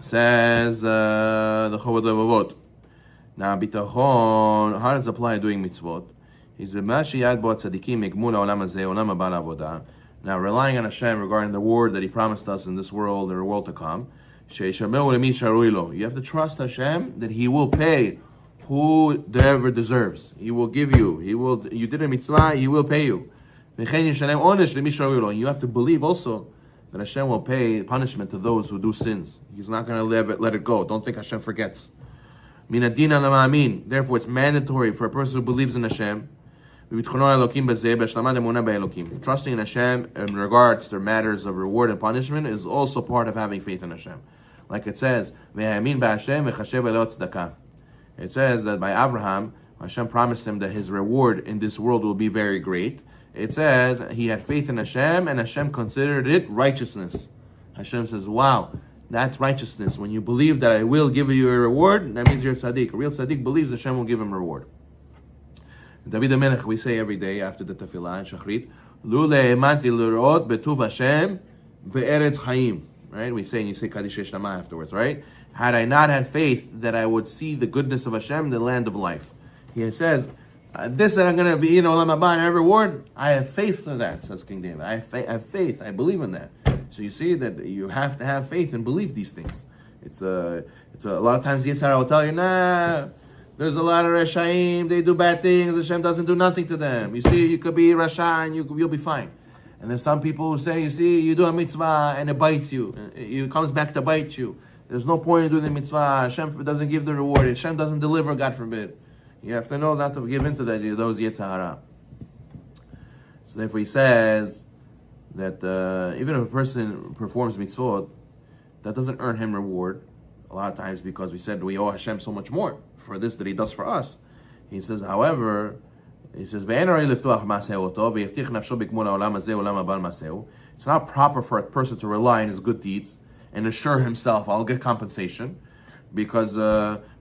Says the Chovot Halevavot. Now, bitachon, how does it apply doing mitzvot? He said, now, relying on Hashem regarding the reward that He promised us in this world and the world to come, you have to trust Hashem that He will pay whoever deserves. He will give you. You did a mitzvah, He will pay you. And you have to believe also that Hashem will pay punishment to those who do sins. He's not going to let it go. Don't think Hashem forgets. Therefore, it's mandatory for a person who believes in Hashem, trusting in Hashem in regards to matters of reward and punishment is also part of having faith in Hashem. Like it says, it says that by Abraham, Hashem promised him that his reward in this world will be very great. It says he had faith in Hashem and Hashem considered it righteousness. Hashem says, wow, that's righteousness. When you believe that I will give you a reward, that means you're a tzaddik. A real tzaddik believes Hashem will give him a reward. David HaMelech, we say every day after the tefillah and shachrit, Lule emanti l'rot betuv Hashem be'eretz chaim. Right? We say, and you say Kaddish Shlama afterwards, right? Had I not had faith that I would see the goodness of Hashem in the land of life. He says, this that I'm going to be in Olam Haba and every reward, I have faith in that, says King David. I have faith. I believe in that. So you see that you have to have faith and believe these things. It's a lot of times Yitzhak will tell you, nah, there's a lot of Rashaim, they do bad things, Hashem doesn't do nothing to them. You see, you could be Rasha and you'll be fine. And there's some people who say, you see, you do a mitzvah and it bites you. It comes back to bite you. There's no point in doing the mitzvah. Hashem doesn't give the reward. Hashem doesn't deliver, God forbid. You have to know not to give into those Yetzirah. So therefore he says that even if a person performs mitzvot, that doesn't earn him reward. A lot of times because we said we owe Hashem so much more for this that He does for us. He says, however, it's not proper for a person to rely on his good deeds and assure himself, I'll get compensation, because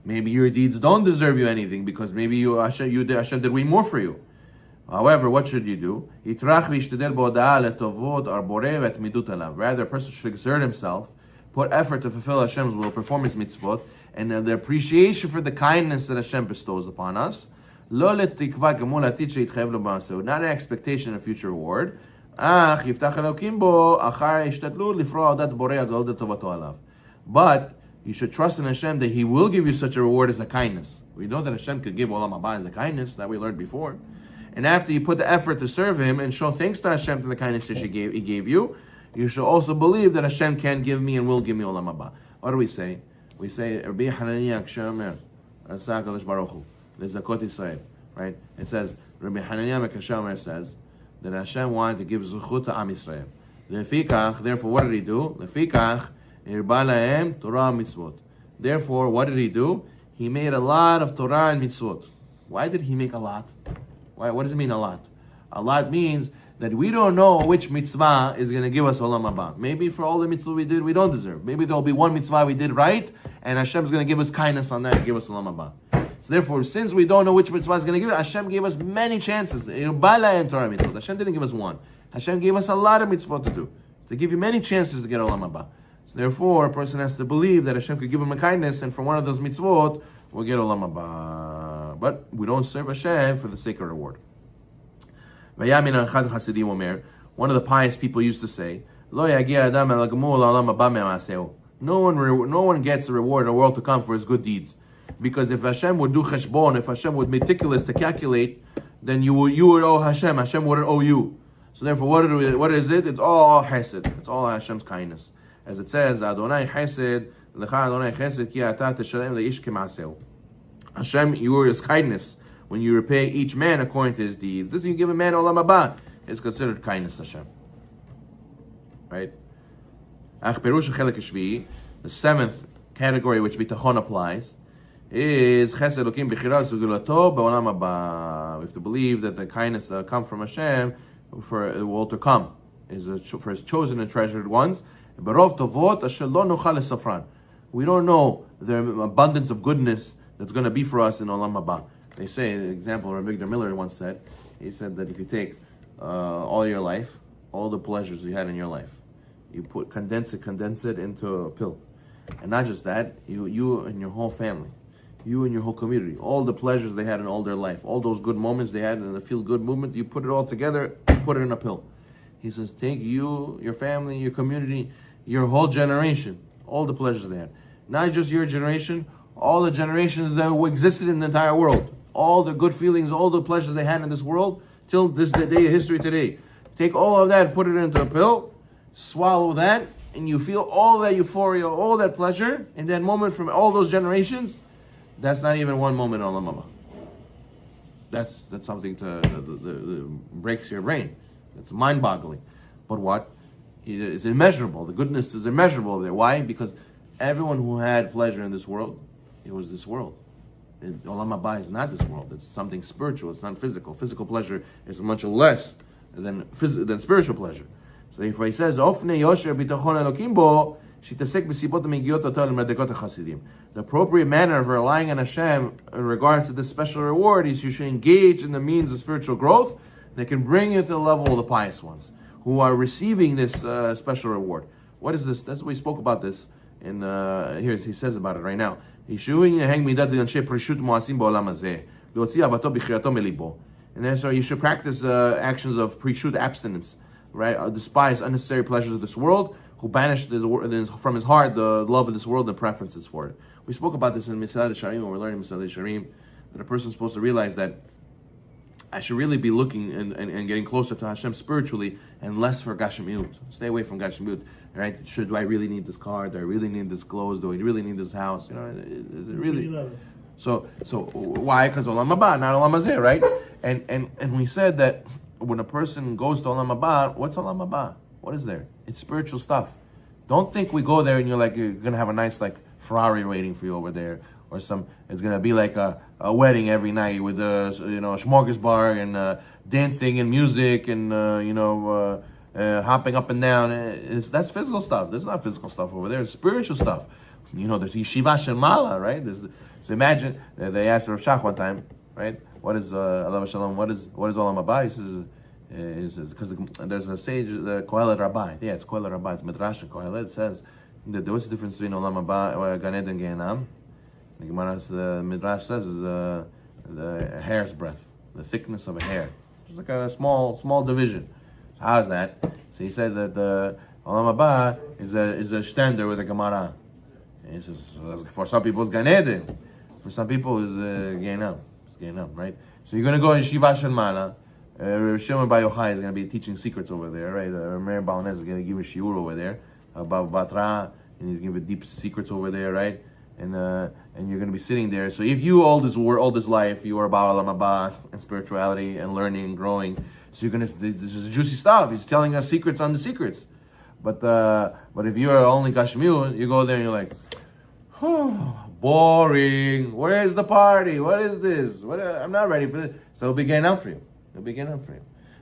maybe your deeds don't deserve you anything, because maybe Hashem did way more for you. However, what should you do? Rather, a person should exert himself, put effort to fulfill Hashem's will, perform His mitzvot, and the appreciation for the kindness that Hashem bestows upon us. Not an expectation of future reward. But you should trust in Hashem that He will give you such a reward as a kindness. We know that Hashem could give Olam Haba as a kindness, that we learned before. And after you put the effort to serve Him and show thanks to Hashem for the kindness that He gave you, you should also believe that Hashem can give me and will give me Olam Haba. What do we say? We say, Rabbi Hananiah Kshamer, Asa HaKadosh Baruch Hu, Lezakot Yisrael, right? It says, Rabbi Hananiah Kshamer says that Hashem wanted to give Zuchut to Am Yisrael. Therefore, what did He do? Lefikach, Irba Lahem Torah Mitzvot. Therefore, what did He do? He made a lot of Torah and Mitzvot. Why did He make a lot? Why? What does it mean a lot? A lot means that we don't know which mitzvah is going to give us Olam Haba. Maybe for all the mitzvah we did, we don't deserve. Maybe there will be one mitzvah we did right, and Hashem is going to give us kindness on that and give us Olam Haba. So therefore, since we don't know which mitzvah is going to give us, Hashem gave us many chances. Hashem didn't give us one. Hashem gave us a lot of mitzvah to do, to give you many chances to get Olam Haba. So therefore, a person has to believe that Hashem could give him a kindness, and from one of those mitzvot, we'll get Olam Haba. But we don't serve Hashem for the sake of reward. One of the pious people used to say, no one gets a reward in the world to come for his good deeds. Because if Hashem would do cheshbon, if Hashem would be meticulous to calculate, then you would owe Hashem. Hashem wouldn't owe you. So therefore, what is it? It's all chesed. It's all Hashem's kindness. As it says, Adonai chesed, lecha Adonai chesed, ki ata teshalem leish k'maaseu. Hashem, His kindness, when you repay each man according to his deeds. This you give a man Olam Haba is considered kindness, Hashem. Right? The seventh category which bitachon applies is chesed Elokim b'chiras v'gulato b'olam haba. We have to believe that the kindness that come from Hashem for the world to come is for His chosen and treasured ones. Barov tovot asher lo nochal lesafran. We don't know the abundance of goodness that's going to be for us in Olam Haba. They say, the example Rabbi Miller once said, he said that if you take all your life, all the pleasures you had in your life, you condense it into a pill, And not just that, you and your whole family, you and your whole community, all the pleasures they had in all their life, all those good moments they had in the feel-good movement, you put it all together, you put it in a pill. He says, take you, your family, your community, your whole generation, all the pleasures they had. Not just your generation, all the generations that existed in the entire world. All the good feelings, all the pleasures they had in this world, till this day of history today. Take all of that, put it into a pill, swallow that, and you feel all that euphoria, all that pleasure, in that moment from all those generations. That's not even one moment on Olam Haba. That's something that breaks your brain. It's mind-boggling. But what? It's immeasurable. The goodness is immeasurable there. Why? Because everyone who had pleasure in this world, it was this world. Olam Haba is not this world. It's something spiritual. It's not physical. Physical pleasure is much less than spiritual pleasure. So if he says, the appropriate manner of relying on Hashem in regards to this special reward is you should engage in the means of spiritual growth that can bring you to the level of the pious ones who are receiving this special reward. What is this? That's what we spoke about this in here. He says about it right now. And then so you should practice actions of preshut abstinence, right? Despise unnecessary pleasures of this world, who banish from his heart the love of this world and preferences for it. We spoke about this in Mitzvah Sharim when we're learning Mitzvah Sharim, that a person is supposed to realize that I should really be looking and getting closer to Hashem spiritually and less for Gashmiut. Stay away from Gashmiut, right? Do I really need this car? Do I really need this clothes? Do I really need this house? You know, is it really? So why? Because Olam Haba, not Olam Hazeh, right? And we said that when a person goes to Olam Haba, what's Olam Haba? What is there? It's spiritual stuff. Don't think we go there and you're gonna have a nice Ferrari waiting for you over there, or it's gonna be like a wedding every night with smorgasbord and dancing and music and hopping up and down. That's physical stuff. There's not physical stuff over there. It's spiritual stuff. There's yeshiva shel mala, right? So imagine they asked Rav Shach one time, right? What is alav shalom? What is Olam Haba? He says because there's a sage, the Kohelet Rabbi. Yeah, it's Kohelet Rabbi. It's Midrash and Kohelet. It says that what's the difference between Olam Haba or Gan Eden and Gehinam? The Gemara, the Midrash says is the hair's breadth, the thickness of a hair. It's like a small division. So how is that? So he said that the Olam Haba is a stender with a Gemara. And he says for some people it's Gan Eden, for some people it's Gehinam. It's Gehinam, right? So you're going to go to Yeshiva Shel Mala. Shimon Bar Yochai is going to be teaching secrets over there, right? Meir Balanez is going to give a shiur over there about Batra, and he's going to give deep secrets over there, right? And you're going to be sitting there. So if you all this life you are about Olam Haba and spirituality and learning and growing, so you're going to this is juicy stuff. He's telling us secrets on the secrets. But if you are only Gashmiut, you go there and you're like, boring. Where's the party? What is this? I'm not ready for this. So it'll be getting up for you.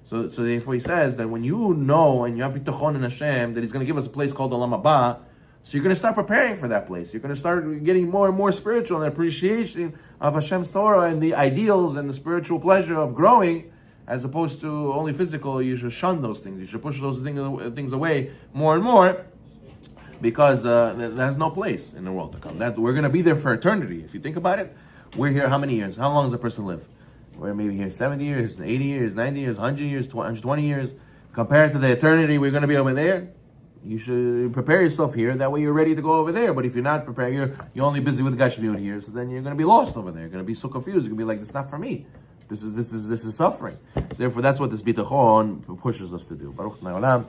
So therefore he says that when you know and you have bitachon in Hashem that He's going to give us a place called Olam Haba, so you're going to start preparing for that place. You're going to start getting more and more spiritual and appreciation of Hashem's Torah and the ideals and the spiritual pleasure of growing, as opposed to only physical. You should shun those things. You should push those things away more and more, because there's no place in the world to come. That we're going to be there for eternity. If you think about it, we're here how many years? How long does a person live? We're maybe here 70 years, 80 years, 90 years, 100 years, 120 years. Compared to the eternity we're going to be over there, you should prepare yourself here. That way you're ready to go over there. But if you're not prepared, you're only busy with Gashmiut here, so then you're going to be lost over there. You're going to be so confused. You're going to be like, it's not for me. This is suffering. So therefore, that's what this bitachon pushes us to do. Baruch Me'olam.